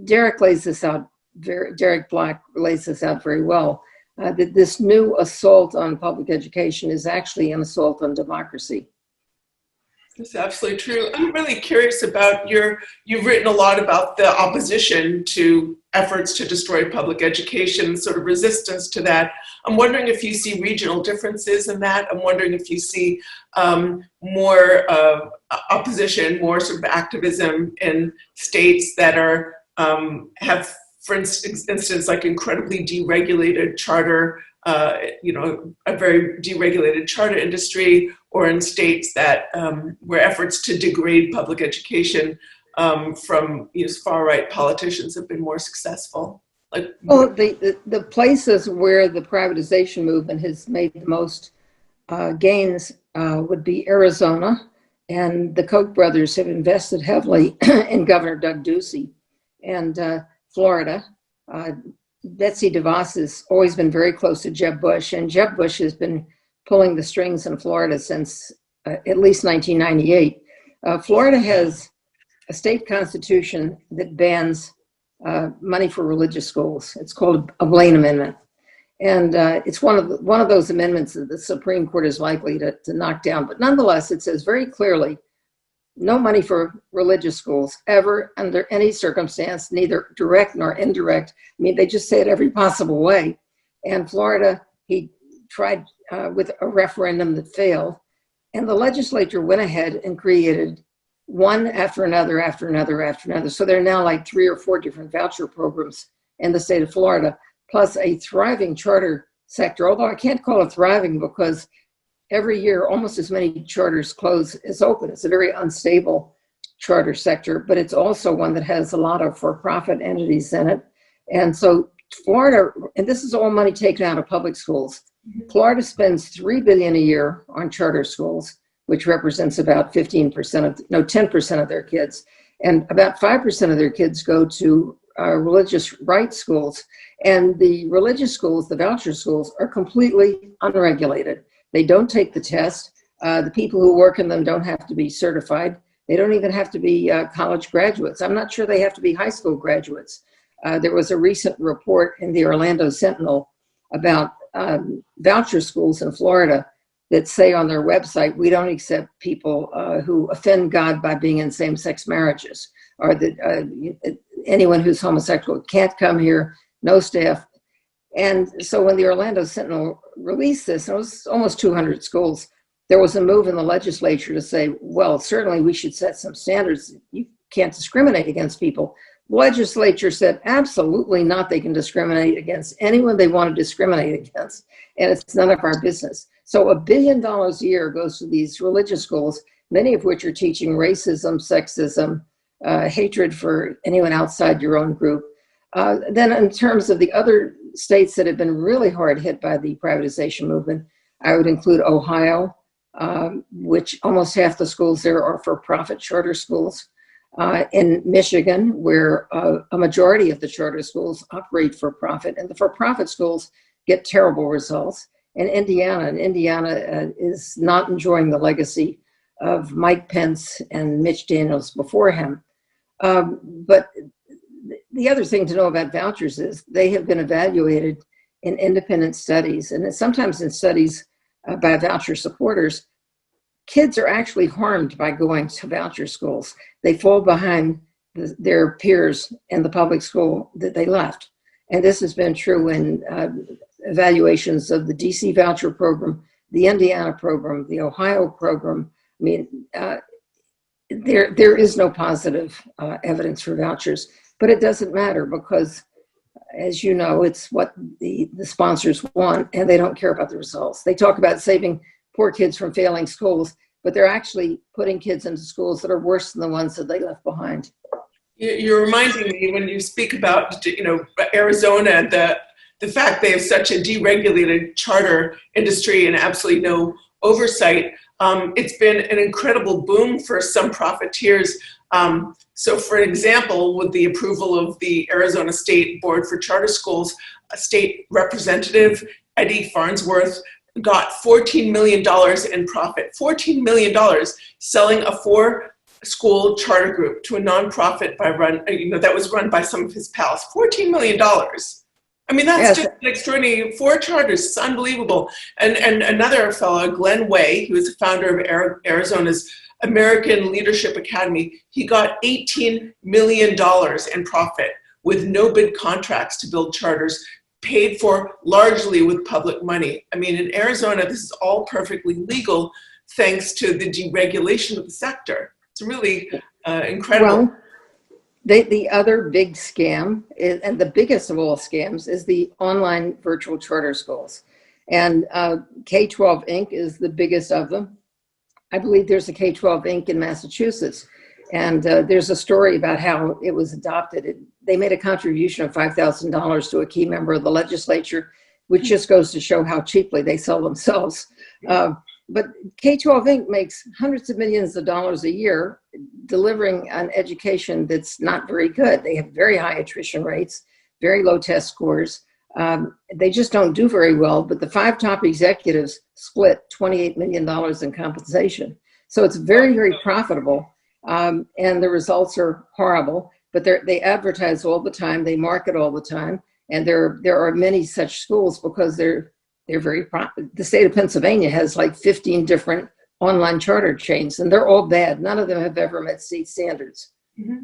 Speaker 4: Derek Black lays this out very well, that this new assault on public education is actually an assault on democracy.
Speaker 3: That's absolutely true. I'm really curious about you've written a lot about the opposition to efforts to destroy public education, sort of resistance to that. I'm wondering if you see regional differences in that. I'm wondering if you see more opposition, more sort of activism in states that have, for instance, like incredibly deregulated charter, a very deregulated charter industry, or in states that where efforts to degrade public education from far-right politicians have been more successful.
Speaker 4: The places where the privatization movement has made the most gains would be Arizona, and the Koch brothers have invested heavily in Governor Doug Ducey, and Florida. Betsy DeVos has always been very close to Jeb Bush, and Jeb Bush has been pulling the strings in Florida since at least 1998. Florida has a state constitution that bans money for religious schools. It's called a Blaine Amendment. And it's one of those amendments that the Supreme Court is likely to knock down. But nonetheless, it says very clearly, no money for religious schools ever under any circumstance, neither direct nor indirect. I mean, they just say it every possible way. And Florida, he tried with a referendum that failed. And the legislature went ahead and created one after another, after another, after another. So there are now like 3 or 4 different voucher programs in the state of Florida, plus a thriving charter sector, although I can't call it thriving because every year almost as many charters close as open. It's a very unstable charter sector, but it's also one that has a lot of for-profit entities in it. And so Florida, and this is all money taken out of public schools, Florida spends $3 billion a year on charter schools, which represents about 10% of their kids. And about 5% of their kids go to religious rights schools. And the religious schools, the voucher schools, are completely unregulated. They don't take the test. The people who work in them don't have to be certified. They don't even have to be college graduates. I'm not sure they have to be high school graduates. There was a recent report in the Orlando Sentinel about voucher schools in Florida that say on their website, we don't accept people who offend God by being in same-sex marriages, or that anyone who's homosexual can't come here, no staff. And so when the Orlando Sentinel released this, and it was almost 200 schools, there was a move in the legislature to say, well, certainly we should set some standards. You can't discriminate against people. The legislature said, absolutely not. They can discriminate against anyone they want to discriminate against, and it's none of our business. So $1 billion a year goes to these religious schools, many of which are teaching racism, sexism, hatred for anyone outside your own group. Then in terms of the other states that have been really hard hit by the privatization movement, I would include Ohio, which almost half the schools there are for-profit charter schools. In Michigan, where a majority of the charter schools operate for profit, and the for-profit schools get terrible results. And Indiana is not enjoying the legacy of Mike Pence and Mitch Daniels before him. But the other thing to know about vouchers is they have been evaluated in independent studies, and sometimes in studies by voucher supporters. Kids are actually harmed by going to voucher schools. They fall behind their peers in the public school that they left. And this has been true in evaluations of the DC voucher program, the Indiana program, the Ohio program. I mean, there is no positive evidence for vouchers, but it doesn't matter because, as you know, it's what the sponsors want, and they don't care about the results. They talk about saving poor kids from failing schools, but they're actually putting kids into schools that are worse than the ones that they left behind.
Speaker 3: You're reminding me when you speak about, Arizona, the fact they have such a deregulated charter industry and absolutely no oversight. It's been an incredible boom for some profiteers. So for example, with the approval of the Arizona State Board for Charter Schools, a state representative, Eddie Farnsworth, got $14 million in profit, $14 million selling a 4-school charter group to a nonprofit that was run by some of his pals. $14 million. I mean, that's just extraordinary. 4 charters, it's unbelievable. And another fellow, Glenn Way, who is the founder of Arizona's American Leadership Academy, he got $18 million in profit with no bid contracts to build charters, paid for largely with public money. I mean, in Arizona, this is all perfectly legal thanks to the deregulation of the sector. It's really incredible.
Speaker 4: Well, the other big scam, and the biggest of all scams, is the online virtual charter schools. And K-12 Inc. is the biggest of them. I believe there's a K-12 Inc. in Massachusetts. And there's a story about how it was adopted. They made a contribution of $5,000 to a key member of the legislature, which just goes to show how cheaply they sell themselves. But K-12 Inc. makes hundreds of millions of dollars a year delivering an education that's not very good. They have very high attrition rates. very low test scores. They just don't do very well, but the 5 top executives split $28 million in compensation. So it's very, very profitable, and the results are horrible, but they advertise all the time, they market all the time, and there are many such schools because they're very the state of Pennsylvania has like 15 different online charter chains, and they're all bad. None of them have ever met state standards.
Speaker 3: Mm-hmm.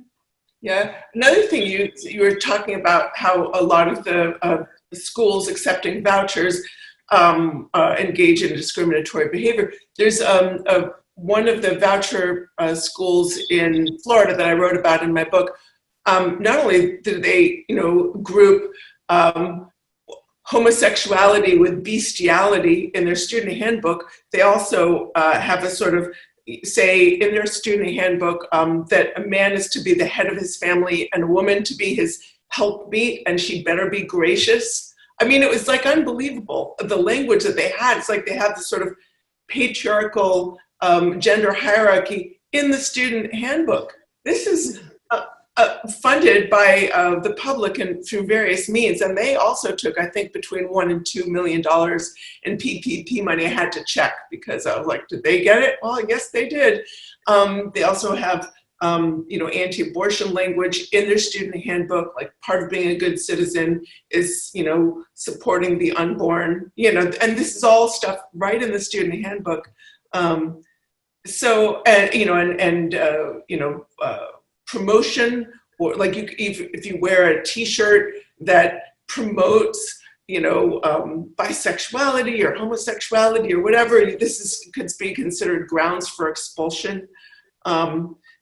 Speaker 3: Yeah. Another thing you were talking about how a lot of the schools accepting vouchers engage in discriminatory behavior. There's one of the voucher schools in Florida that I wrote about in my book. Not only did they, group homosexuality with bestiality in their student handbook, they also have a sort of say in their student handbook that a man is to be the head of his family and a woman to be his helpmeet, and she'd better be gracious. I mean, it was like unbelievable, the language that they had. It's like they had this sort of patriarchal gender hierarchy in the student handbook. This is funded by the public and through various means, and they also took, I think, between $1 and $2 million in PPP money. I had to check because I was like, did they get it? Well, I guess they did. They also have, anti-abortion language in their student handbook. Like part of being a good citizen is, supporting the unborn. And this is all stuff right in the student handbook. Promotion, or like if you wear a T-shirt that promotes, bisexuality or homosexuality or whatever, could be considered grounds for expulsion.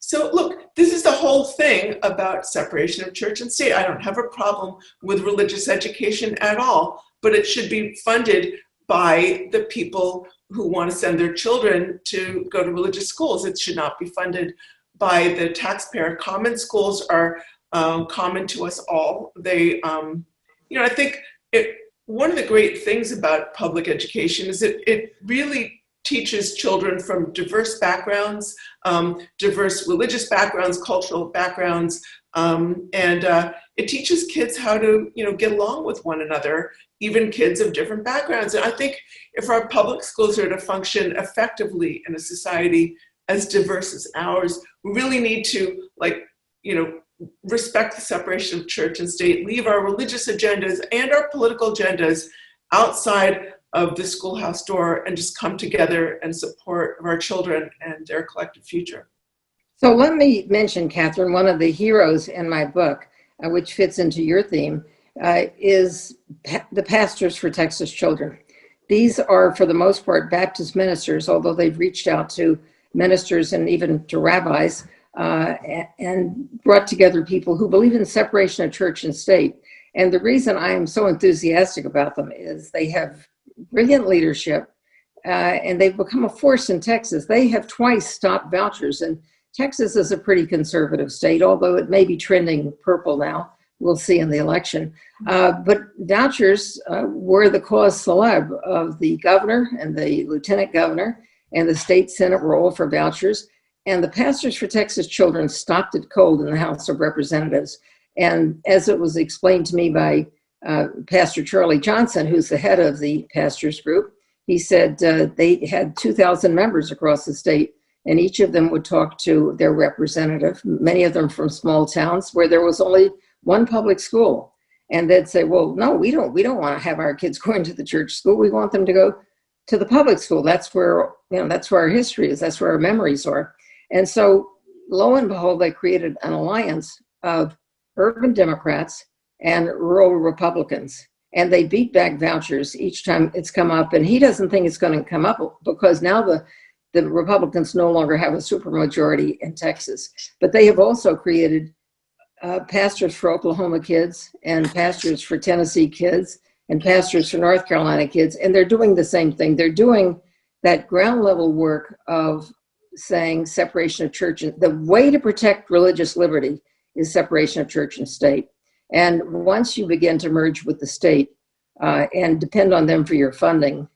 Speaker 3: So look, this is the whole thing about separation of church and state. I don't have a problem with religious education at all, but it should be funded by the people who want to send their children to go to religious schools. It should not be funded by the taxpayer. Common schools are common to us all. They, I think one of the great things about public education is it really teaches children from diverse backgrounds, diverse religious backgrounds, cultural backgrounds, and it teaches kids how to, get along with one another, even kids of different backgrounds. And I think if our public schools are to function effectively in a society as diverse as ours, we really need to, respect the separation of church and state, leave our religious agendas and our political agendas outside of the schoolhouse door, and just come together and support our children and their collective future.
Speaker 4: So let me mention, Catherine, one of the heroes in my book, which fits into your theme, is the Pastors for Texas Children. These are, for the most part, Baptist ministers, although they've reached out to ministers and even to rabbis, and brought together people who believe in separation of church and state. And the reason I am so enthusiastic about them is they have brilliant leadership, and they've become a force in Texas. They have twice stopped vouchers, and Texas is a pretty conservative state, although it may be trending purple now. We'll see in the election. But vouchers were the cause célèbre of the governor and the lieutenant governor, and the state senate were all for vouchers. And the Pastors for Texas Children stopped it cold in the House of Representatives. And as it was explained to me by Pastor Charlie Johnson, who's the head of the pastors group, he said they had 2,000 members across the state, and each of them would talk to their representative, many of them from small towns where there was only one public school. And they'd say, well, no, we don't want to have our kids going to the church school. We want them to go to the public school. That's where our history is. That's where our memories are. And so lo and behold, they created an alliance of urban Democrats and rural Republicans. And they beat back vouchers each time it's come up. And he doesn't think it's going to come up because now the Republicans no longer have a supermajority in Texas. But they have also created pastors for Oklahoma kids and pastors for Tennessee kids and pastors for North Carolina kids. And they're doing the same thing. They're doing that ground level work of saying separation of church. And the way to protect religious liberty is separation of church and state. And once you begin to merge with the state and depend on them for your funding,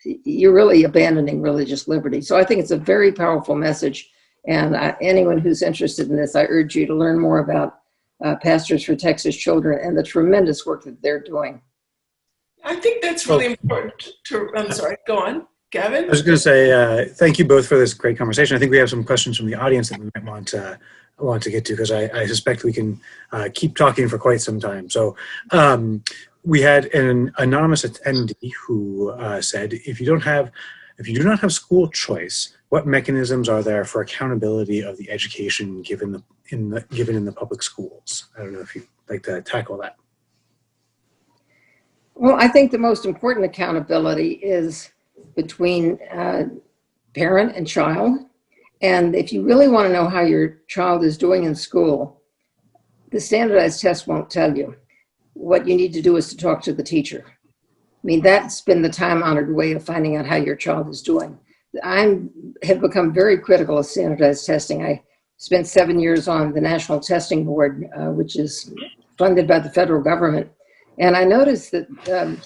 Speaker 4: you're really abandoning religious liberty. So I think it's a very powerful message. And anyone who's interested in this, I urge you to learn more about Pastors for Texas Children, and the tremendous work that they're doing.
Speaker 3: I think that's really important to, I'm sorry, go on, Gavin.
Speaker 2: I was going to say, thank you both for this great conversation. I think we have some questions from the audience that we might want to get to, because I suspect we can keep talking for quite some time. So we had an anonymous attendee who said, if you do not have school choice, what mechanisms are there for accountability of the education given in the public schools? I don't know if you'd like to tackle that.
Speaker 4: Well, I think the most important accountability is between parent and child. And if you really want to know how your child is doing in school, the standardized test won't tell you. What you need to do is to talk to the teacher. I mean, that's been the time-honored way of finding out how your child is doing. I have become very critical of standardized testing. I spent 7 years on the National Testing Board, which is funded by the federal government. And I noticed that the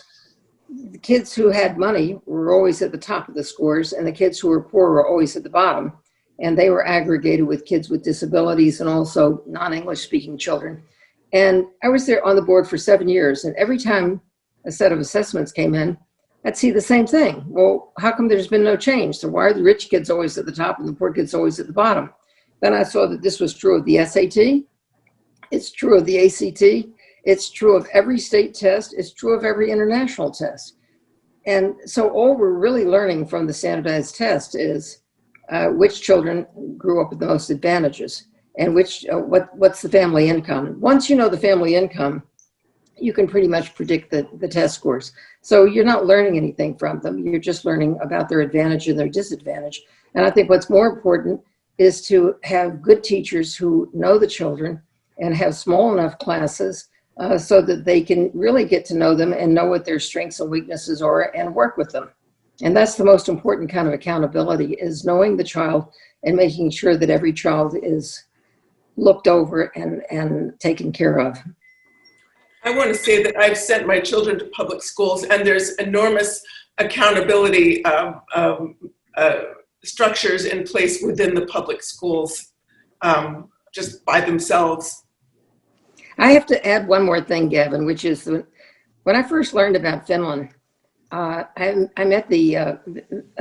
Speaker 4: kids who had money were always at the top of the scores, and the kids who were poor were always at the bottom. And they were aggregated with kids with disabilities and also non-English speaking children. And I was there on the board for 7 years, and every time a set of assessments came in, I'd see the same thing. Well, how come there's been no change? So why are the rich kids always at the top and the poor kids always at the bottom? Then I saw that this was true of the SAT, it's true of the ACT, it's true of every state test, it's true of every international test. And so all we're really learning from the standardized test is which children grew up with the most advantages and what's the family income. Once you know the family income, you can pretty much predict the test scores. So you're not learning anything from them. You're just learning about their advantage and their disadvantage. And I think what's more important is to have good teachers who know the children and have small enough classes so that they can really get to know them and know what their strengths and weaknesses are and work with them. And that's the most important kind of accountability, is knowing the child and making sure that every child is looked over and taken care of.
Speaker 3: I want to say that I've sent my children to public schools, and there's enormous accountability structures in place within the public schools just by themselves.
Speaker 4: I have to add one more thing, Gavin, which is when I first learned about Finland, I met a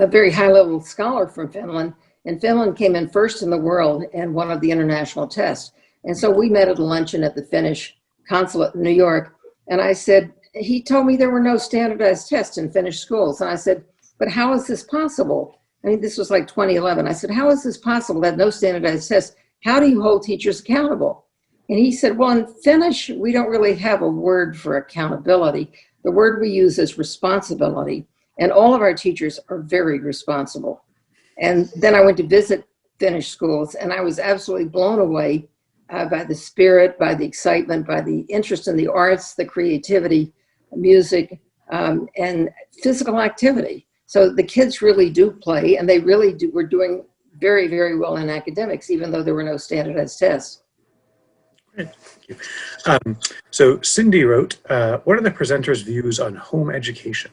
Speaker 4: very high-level scholar from Finland, and Finland came in first in the world in one of the international tests. And so we met at a luncheon at the Finnish consulate in New York, and I said, he told me there were no standardized tests in Finnish schools. And I said, but how is this possible? I mean, this was like 2011. I said, how is this possible that no standardized tests? How do you hold teachers accountable? And he said, well, in Finnish, we don't really have a word for accountability. The word we use is responsibility. And all of our teachers are very responsible. And then I went to visit Finnish schools, and I was absolutely blown away by the spirit, by the excitement, by the interest in the arts, the creativity, music, and physical activity. So the kids really do play, and they really were doing very, very well in academics, even though there were no standardized tests.
Speaker 2: Great, thank you. So Cindy wrote, what are the presenters' views on home education?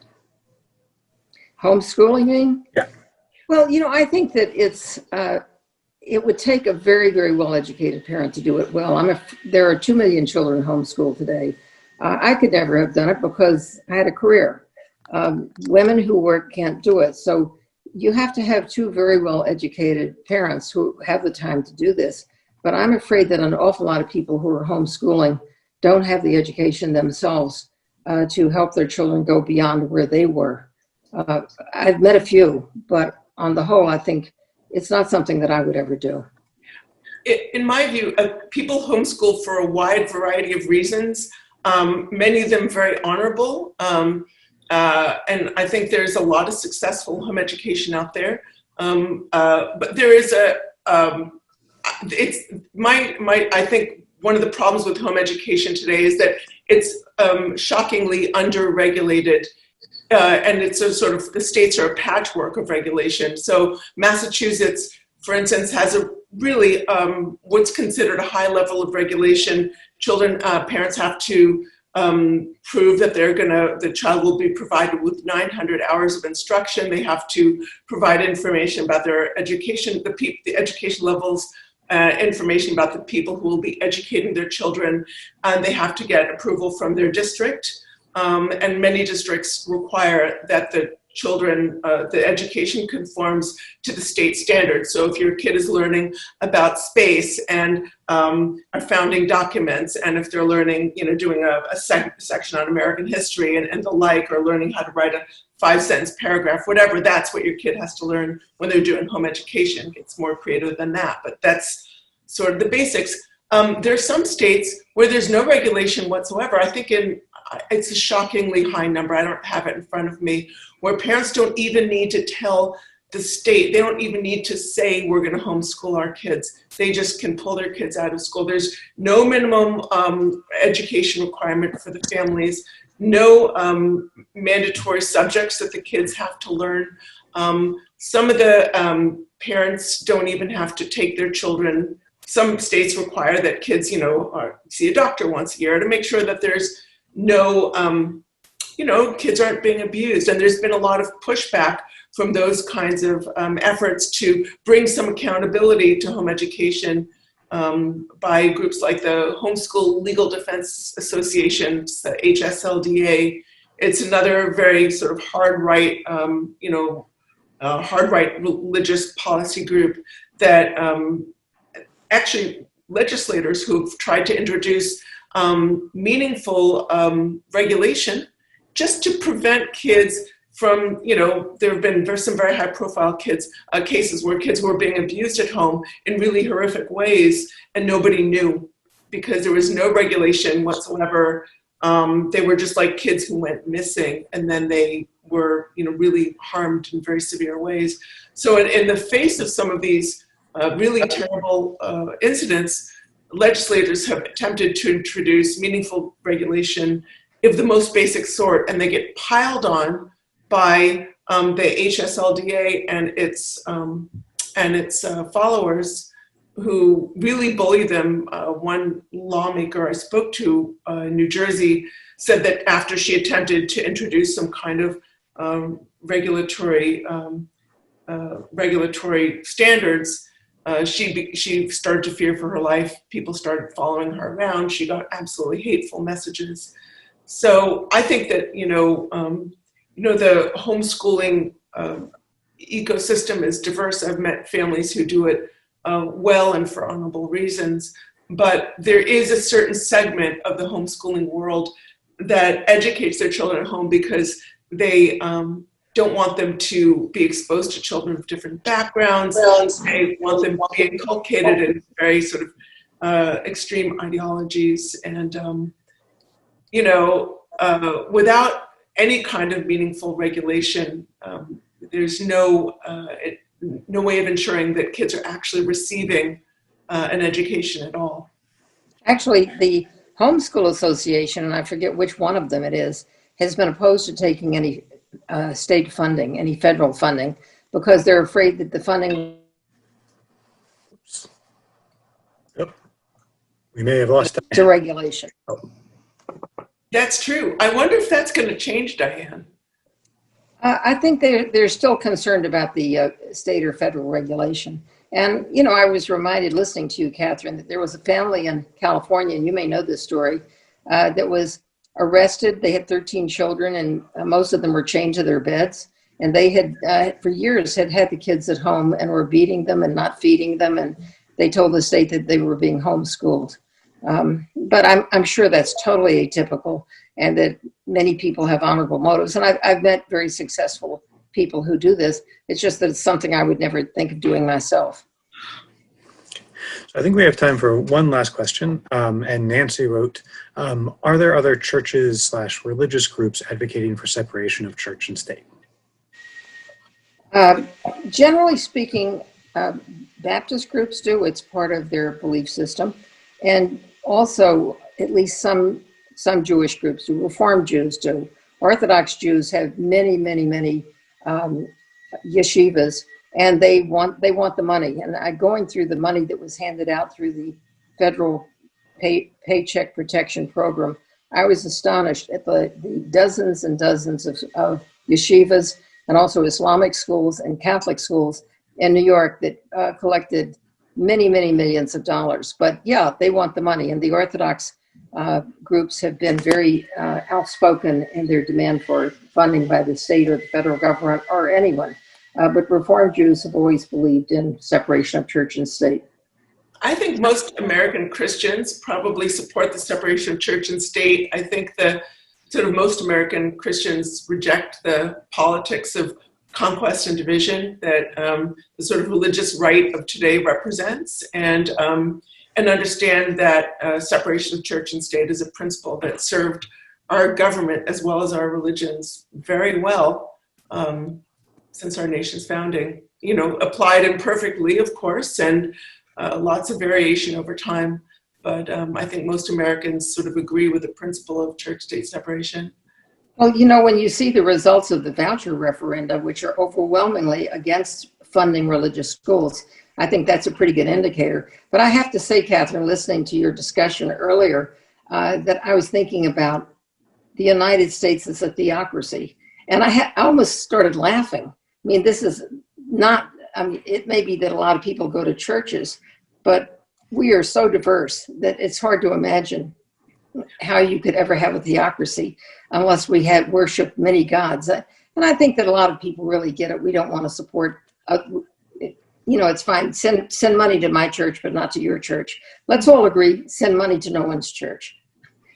Speaker 4: Homeschooling, you mean?
Speaker 2: Yeah.
Speaker 4: Well, you know, I think that it would take a very, very well-educated parent to do it well. There are 2 million children homeschooled today. I could never have done it because I had a career. Women who work can't do it. So you have to have 2 very well-educated parents who have the time to do this. But I'm afraid that an awful lot of people who are homeschooling don't have the education themselves to help their children go beyond where they were. I've met a few, but on the whole, I think it's not something that I would ever do.
Speaker 3: In my view, people homeschool for a wide variety of reasons, many of them very honorable. And I think there's a lot of successful home education out there. But there is I think one of the problems with home education today is that it's shockingly under-regulated. And it's a sort of, the states are a patchwork of regulation. So Massachusetts, for instance, has a really what's considered a high level of regulation. Parents have to prove that the child will be provided with 900 hours of instruction. They have to provide information about their education, the education levels information about the people who will be educating their children, and they have to get approval from their district. And many districts require that the children, the education conforms to the state standards. So if your kid is learning about space and our founding documents, and if they're learning, doing a section on American history and the like, or learning how to write a 5-sentence paragraph, whatever, that's what your kid has to learn when they're doing home education. It's more creative than that, but that's sort of the basics. There are some states where there's no regulation whatsoever. I think it's a shockingly high number, I don't have it in front of me, where parents don't even need to tell the state, they don't even need to say we're going to homeschool our kids. They just can pull their kids out of school. There's no minimum education requirement for the families, no mandatory subjects that the kids have to learn. Some of the parents don't even have to take their children. Some states require that kids, see a doctor once a year to make sure that there's no, kids aren't being abused. And there's been a lot of pushback from those kinds of efforts to bring some accountability to home education by groups like the Homeschool Legal Defense Association, the HSLDA. It's another very sort of hard right, hard right religious policy group that actually legislators who've tried to introduce meaningful regulation just to prevent kids from, there have been some very high profile cases where kids were being abused at home in really horrific ways and nobody knew because there was no regulation whatsoever. They were just like kids who went missing and then they were, really harmed in very severe ways. So in the face of some of these really terrible incidents, legislators have attempted to introduce meaningful regulation of the most basic sort, and they get piled on by the HSLDA and its followers who really bully them. One lawmaker I spoke to in New Jersey said that after she attempted to introduce some kind of regulatory standards, she started to fear for her life. People started following her around. She got absolutely hateful messages. So I think that, the homeschooling ecosystem is diverse. I've met families who do it well and for honorable reasons. But there is a certain segment of the homeschooling world that educates their children at home because they don't want them to be exposed to children of different backgrounds. They want them to be inculcated in very sort of extreme ideologies. And, without any kind of meaningful regulation, there's no way of ensuring that kids are actually receiving an education at all.
Speaker 4: Actually, the Homeschool Association, and I forget which one of them it is, has been opposed to taking any state funding, any federal funding, because they're afraid that the funding...
Speaker 2: Yep. We may have lost
Speaker 4: to regulation.
Speaker 2: Oh.
Speaker 3: That's true. I wonder if that's going to change, Diane.
Speaker 4: I think they're still concerned about the state or federal regulation. And, I was reminded listening to you, Catherine, that there was a family in California, and you may know this story, that was arrested. They had 13 children, and most of them were chained to their beds. And they had, for years, had the kids at home and were beating them and not feeding them. And they told the state that they were being homeschooled. But I'm sure that's totally atypical and that many people have honorable motives. And I've met very successful people who do this. It's just that it's something I would never think of doing myself.
Speaker 2: So I think we have time for one last question. And Nancy wrote, are there other churches/religious groups advocating for separation of church and state?
Speaker 4: Generally speaking, Baptist groups do. It's part of their belief system. And also, at least some Jewish groups do. Reformed Jews do. Orthodox Jews have many yeshivas, and they want the money. And going through the money that was handed out through the federal paycheck protection program, I was astonished at the dozens and dozens of yeshivas and also Islamic schools and Catholic schools in New York that collected many, many millions of dollars. But yeah, they want the money. And the Orthodox groups have been very outspoken in their demand for funding by the state or the federal government or anyone. But Reformed Jews have always believed in separation of church and state.
Speaker 3: I think most American Christians probably support the separation of church and state. I think the sort of most American Christians reject the politics of conquest and division that the sort of religious right of today represents, and understand that separation of church and state is a principle that served our government as well as our religions very well since our nation's founding. You know, applied imperfectly, of course, and lots of variation over time. But I think most Americans sort of agree with the principle of church-state separation.
Speaker 4: Well, you know, when you see the results of the voucher referenda, which are overwhelmingly against funding religious schools, I think that's a pretty good indicator. But I have to say, Katherine, listening to your discussion earlier, that I was thinking about the United States as a theocracy. And I almost started laughing. I mean, this is not, I mean, it may be that a lot of people go to churches, but we are so diverse that it's hard to imagine how you could ever have a theocracy unless we had worshiped many gods. And I think that a lot of people really get it. We don't want to support, you know, it's fine. Send money to my church, but not to your church. Let's all agree, send money to no one's church.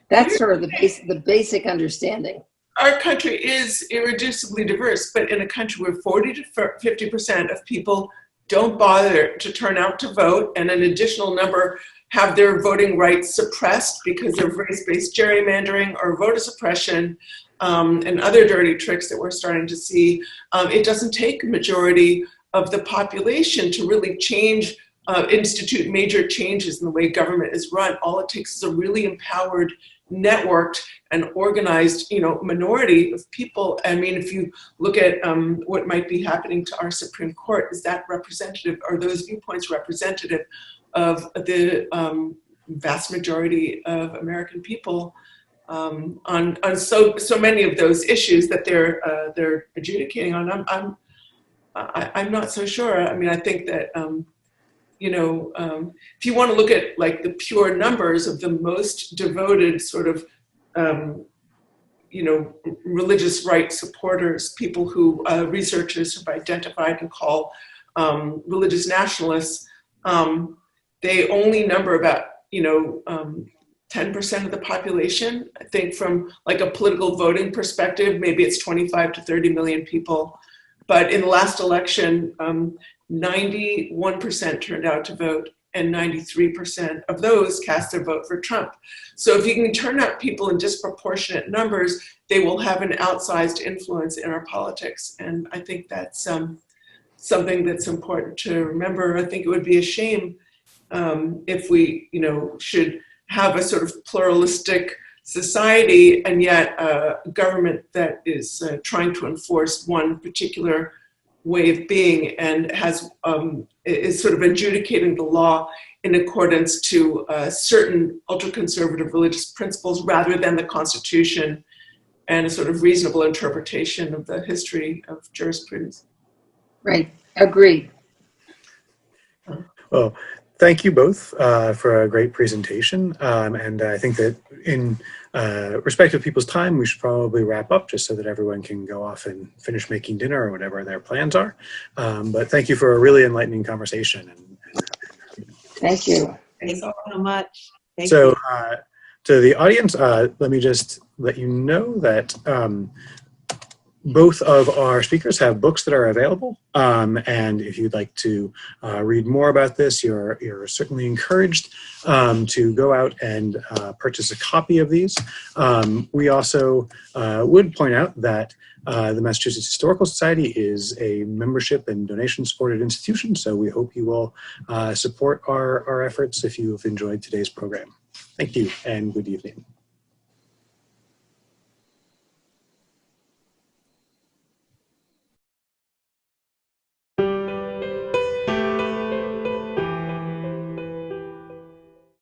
Speaker 4: That's sort of the basic understanding.
Speaker 3: Our country is irreducibly diverse, but in a country where 40 to 50% of people don't bother to turn out to vote, and an additional number have their voting rights suppressed because of race-based gerrymandering or voter suppression and other dirty tricks that we're starting to see, it doesn't take a majority of the population to really change, institute major changes in the way government is run. All it takes is a really empowered, networked, and organized, you know, minority of people. I mean, if you look at what might be happening to our Supreme Court, is that representative, are those viewpoints representative of the vast majority of American people on so many of those issues that they're adjudicating on? I'm not so sure. I mean, I think that you know, if you want to look at like the pure numbers of the most devoted sort of you know, religious rights supporters, people who researchers have identified and call religious nationalists, they only number about, you know, 10% of the population. I think from like a political voting perspective, maybe it's 25 to 30 million people. But in the last election, 91% turned out to vote, and 93% of those cast their vote for Trump. So if you can turn out people in disproportionate numbers, they will have an outsized influence in our politics. And I think that's something that's important to remember. I think it would be a shame if we, you know, should have a sort of pluralistic society and yet a government that is trying to enforce one particular way of being and has is sort of adjudicating the law in accordance to certain ultra-conservative religious principles rather than the Constitution and a sort of reasonable interpretation of the history of jurisprudence.
Speaker 4: Right. Agreed.
Speaker 2: Well, thank you both for a great presentation. And I think that in respect of people's time, we should probably wrap up just so that everyone can go off and finish making dinner or whatever their plans are. But thank you for a really enlightening conversation.
Speaker 4: Thank you.
Speaker 1: Thank you so much. Thank
Speaker 2: so
Speaker 1: you.
Speaker 2: To the audience, let me just let you know that both of our speakers have books that are available, and if you'd like to read more about this, you're certainly encouraged to go out and purchase a copy of these. We also would point out that the Massachusetts Historical Society is a membership and donation-supported institution, so we hope you will support our efforts if you've enjoyed today's program. Thank you, and good evening.